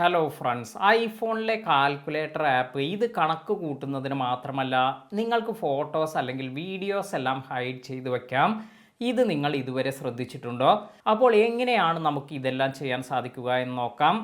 Hello friends, ഐഫോണിലെ calculator app ഇത് കണക്ക് കൂട്ടുന്നതിന് മാത്രമല്ല, നിങ്ങൾക്ക് ഫോട്ടോസ് അല്ലെങ്കിൽ വീഡിയോസ് എല്ലാം ഹൈഡ് ചെയ്ത് വെക്കാം. ഇത് നിങ്ങൾ ഇതുവരെ ശ്രദ്ധിച്ചിട്ടുണ്ടോ? അപ്പോൾ എങ്ങനെയാണ് നമുക്ക് ഇതെല്ലാം ചെയ്യാൻ സാധിക്കുക എന്ന് നോക്കാം.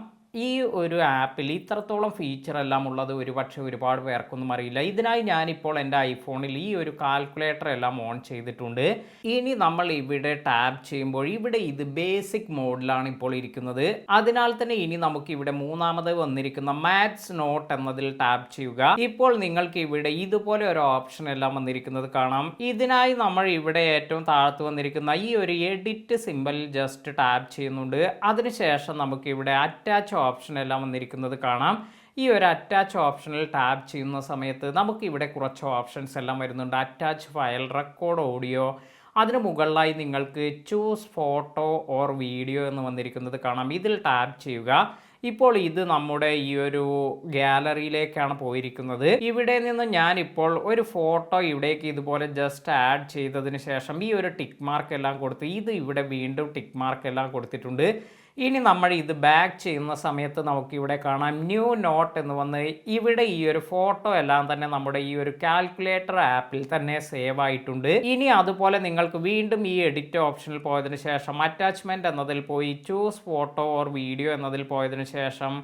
ഈ ഒരു ആപ്പിൽ ഇത്രത്തോളം ഫീച്ചർ എല്ലാം ഉള്ളത് ഒരുപക്ഷെ ഒരുപാട് പേർക്കൊന്നും അറിയില്ല. ഇതിനായി ഞാനിപ്പോൾ എൻ്റെ ഐഫോണിൽ ഈ ഒരു കാൽക്കുലേറ്റർ എല്ലാം ഓൺ ചെയ്തിട്ടുണ്ട്. ഇനി നമ്മൾ ഇവിടെ ടാപ്പ് ചെയ്യുമ്പോൾ ഇവിടെ ഇത് ബേസിക് മോഡിലാണ് ഇപ്പോൾ ഇരിക്കുന്നത്. അതിനാൽ തന്നെ ഇനി നമുക്ക് ഇവിടെ മൂന്നാമത് വന്നിരിക്കുന്ന മാത്സ് നോട്ട് എന്നതിൽ ടാപ്പ് ചെയ്യുക. ഇപ്പോൾ നിങ്ങൾക്ക് ഇവിടെ ഇതുപോലെ ഒരു ഓപ്ഷൻ എല്ലാം വന്നിരിക്കുന്നത് കാണാം. ഇതിനായി നമ്മൾ ഇവിടെ ഏറ്റവും താഴത്ത് വന്നിരിക്കുന്ന ഈ ഒരു എഡിറ്റ് സിമ്പലിൽ ജസ്റ്റ് ടാപ്പ് ചെയ്യുന്നുണ്ട്. അതിനുശേഷം നമുക്ക് ഇവിടെ അറ്റാച്ച് ഓപ്ഷൻ എല്ലാം വന്നിരിക്കുന്നത് കാണാം. ഈ ഒരു അറ്റാച്ച് ഓപ്ഷനിൽ ടാപ്പ് ചെയ്യുന്ന സമയത്ത് നമുക്ക് ഇവിടെ കുറച്ച് ഓപ്ഷൻസ് എല്ലാം വരുന്നുണ്ട്. അറ്റാച്ച് ഫയൽ, റെക്കോർഡ് ഓഡിയോ, അതിന് മുകളിലായി നിങ്ങൾക്ക് ചൂസ് ഫോട്ടോ ഓർ വീഡിയോ എന്ന് വന്നിരിക്കുന്നത് കാണാം. ഇതിൽ ടാപ്പ് ചെയ്യുക. ഇപ്പോൾ ഇത് നമ്മുടെ ഈ ഒരു ഗാലറിയിലേക്കാണ് പോയിരിക്കുന്നത്. ഇവിടെ നിന്ന് ഞാനിപ്പോൾ ഒരു ഫോട്ടോ ഇവിടേക്ക് ഇതുപോലെ ജസ്റ്റ് ആഡ് ചെയ്തതിന് ശേഷം ഈ ഒരു ടിക്ക് മാർക്ക് എല്ലാം കൊടുത്ത് ഇത് ഇവിടെ വീണ്ടും ടിക്ക് മാർക്ക് എല്ലാം കൊടുത്തിട്ടുണ്ട്. ഇനി നമ്മൾ ഇത് ബാക്ക് ചെയ്യുന്ന സമയത്ത് നമുക്കിവിടെ കാണാം ന്യൂ നോട്ട് എന്ന് വന്ന് ഇവിടെ ഈ ഒരു ഫോട്ടോ എല്ലാം തന്നെ നമ്മുടെ ഈ ഒരു കാൽക്കുലേറ്റർ ആപ്പിൽ തന്നെ സേവ് ആയിട്ടുണ്ട്. ഇനി അതുപോലെ നിങ്ങൾക്ക് വീണ്ടും ഈ എഡിറ്റ് ഓപ്ഷനിൽ പോയതിനു ശേഷം അറ്റാച്ച്മെന്റ് എന്നതിൽ പോയി ചൂസ് ഫോട്ടോ ഓർ വീഡിയോ എന്നതിൽ പോയതിനു ശേഷം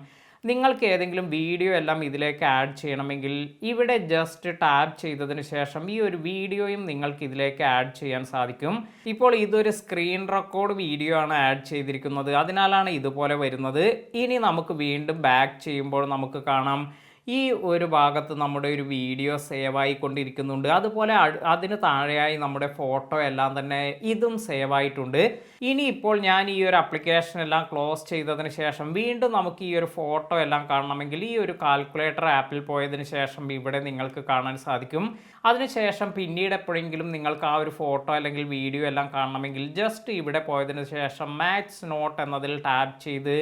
നിങ്ങൾക്ക് ഏതെങ്കിലും വീഡിയോ എല്ലാം ഇതിലേക്ക് ആഡ് ചെയ്യണമെങ്കിൽ ഇവിടെ ജസ്റ്റ് ടാപ്പ് ചെയ്തതിന് ശേഷം ഈ ഒരു വീഡിയോയും നിങ്ങൾക്ക് ഇതിലേക്ക് ആഡ് ചെയ്യാൻ സാധിക്കും. ഇപ്പോൾ ഇതൊരു സ്ക്രീൻ റെക്കോർഡ് വീഡിയോ ആണ് ആഡ് ചെയ്തിരിക്കുന്നത്, അതിനാലാണ് ഇതുപോലെ വരുന്നത്. ഇനി നമുക്ക് വീണ്ടും ബാക്ക് ചെയ്യുമ്പോൾ നമുക്ക് കാണാം ഈ ഒരു ഭാഗത്ത് നമ്മുടെ ഒരു വീഡിയോ സേവ് ആയിക്കൊണ്ടിരിക്കുന്നുണ്ട്. അതുപോലെ അതിന് താഴെയായി നമ്മുടെ ഫോട്ടോ എല്ലാം തന്നെ ഇതും സേവ് ആയിട്ടുണ്ട്. ഇനി ഇപ്പോൾ ഞാൻ ഈ ഒരു ആപ്ലിക്കേഷൻ എല്ലാം ക്ലോസ് ചെയ്തതിന് ശേഷം വീണ്ടും നമുക്ക് ഈ ഒരു ഫോട്ടോ എല്ലാം കാണണമെങ്കിൽ ഈ ഒരു കാൽക്കുലേറ്റർ ആപ്പിൽ പോയതിന് ശേഷം ഇവിടെ നിങ്ങൾക്ക് കാണാൻ സാധിക്കും. അതിനുശേഷം പിന്നീട് എപ്പോഴെങ്കിലും നിങ്ങൾക്ക് ആ ഒരു ഫോട്ടോ അല്ലെങ്കിൽ വീഡിയോ എല്ലാം കാണണമെങ്കിൽ ജസ്റ്റ് ഇവിടെ പോയതിന് ശേഷം മാത്സ് നോട്ട് എന്നതിൽ ടാപ്പ് ചെയ്ത്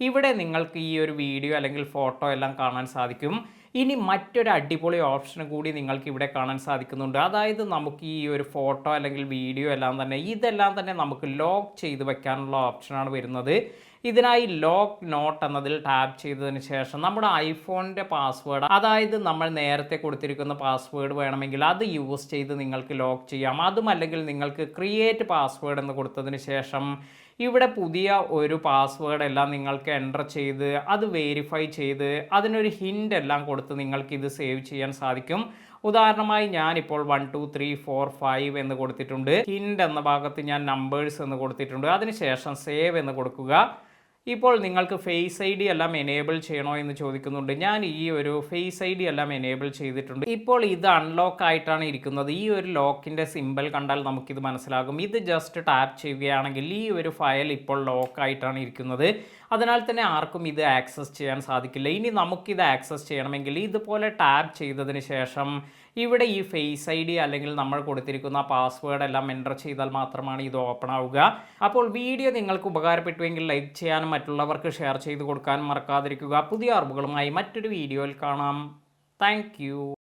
ഇവിടെ നിങ്ങൾക്ക് ഈ ഒരു വീഡിയോ അല്ലെങ്കിൽ ഫോട്ടോ എല്ലാം കാണാൻ സാധിക്കും. ഇനി മറ്റൊരു അടിപൊളി ഓപ്ഷൻ കൂടി നിങ്ങൾക്ക് ഇവിടെ കാണാൻ സാധിക്കുന്നുണ്ട്. അതായത് നമുക്ക് ഈ ഒരു ഫോട്ടോ അല്ലെങ്കിൽ വീഡിയോ എല്ലാം തന്നെ ഇതെല്ലാം തന്നെ നമുക്ക് ലോക്ക് ചെയ്ത് വെക്കാനുള്ള ഓപ്ഷനാണ് വരുന്നത്. ഇതിനായി ലോക്ക് നോട്ട് എന്നതിൽ ടാപ്പ് ചെയ്തതിന് ശേഷം നമ്മുടെ ഐഫോണിൻ്റെ പാസ്വേഡ്, അതായത് നമ്മൾ നേരത്തെ കൊടുത്തിരിക്കുന്ന പാസ്വേഡ് വേണമെങ്കിൽ അത് യൂസ് ചെയ്ത് നിങ്ങൾക്ക് ലോക്ക് ചെയ്യാം. അതുമല്ലെങ്കിൽ നിങ്ങൾക്ക് ക്രിയേറ്റ് പാസ്വേഡ് എന്ന് കൊടുത്തതിന് ശേഷം ഇവിടെ പുതിയ ഒരു പാസ്വേഡ് എല്ലാം നിങ്ങൾക്ക് എൻ്റർ ചെയ്ത് അത് വെരിഫൈ ചെയ്ത് അതിനൊരു ഹിൻ്റ് എല്ലാം കൊടുത്ത് നിങ്ങൾക്ക് ഇത് സേവ് ചെയ്യാൻ സാധിക്കും. ഉദാഹരണമായി ഞാനിപ്പോൾ 1 2 3 4 5 എന്ന് കൊടുത്തിട്ടുണ്ട്. ഹിൻ്റ് എന്ന ഭാഗത്ത് ഞാൻ നമ്പേഴ്സ് എന്ന് കൊടുത്തിട്ടുണ്ട്. അതിനുശേഷം സേവ് എന്ന് കൊടുക്കുക. ഇപ്പോൾ നിങ്ങൾക്ക് ഫേസ് ഐ ഡി എല്ലാം എനേബിൾ ചെയ്യണോ എന്ന് ചോദിക്കുന്നുണ്ട്. ഞാൻ ഈ ഒരു ഫേസ് ഐ ഡി എല്ലാം എനേബിൾ ചെയ്തിട്ടുണ്ട്. ഇപ്പോൾ ഇത് അൺലോക്ക് ആയിട്ടാണ് ഇരിക്കുന്നത്. ഈ ഒരു ലോക്കിൻ്റെ സിമ്പൽ കണ്ടാൽ നമുക്കിത് മനസ്സിലാകും. ഇത് ജസ്റ്റ് ടാപ്പ് ചെയ്യുകയാണെങ്കിൽ ഈ ഒരു ഫയൽ ഇപ്പോൾ ലോക്ക് ആയിട്ടാണ് ഇരിക്കുന്നത്. അതിനാൽ തന്നെ ആർക്കും ഇത് ആക്സസ് ചെയ്യാൻ സാധിക്കില്ല. ഇനി നമുക്കിത് ആക്സസ് ചെയ്യണമെങ്കിൽ ഇതുപോലെ ടാപ്പ് ചെയ്തതിന് ശേഷം ഇവിടെ ഈ ഫേസ് ഐ ഡി അല്ലെങ്കിൽ നമ്മൾ കൊടുത്തിരിക്കുന്ന പാസ്വേഡ് എല്ലാം എൻ്റർ ചെയ്താൽ മാത്രമാണ് ഇത് ഓപ്പൺ ആവുക. അപ്പോൾ വീഡിയോ നിങ്ങൾക്ക് ഉപകാരപ്പെട്ടുവെങ്കിൽ ലൈക്ക് ചെയ്യാനും മറ്റുള്ളവർക്ക് ഷെയർ ചെയ്ത് കൊടുക്കാനും മറക്കാതിരിക്കുക. പുതിയ അറിവുകളുമായി മറ്റൊരു വീഡിയോയിൽ കാണാം. താങ്ക്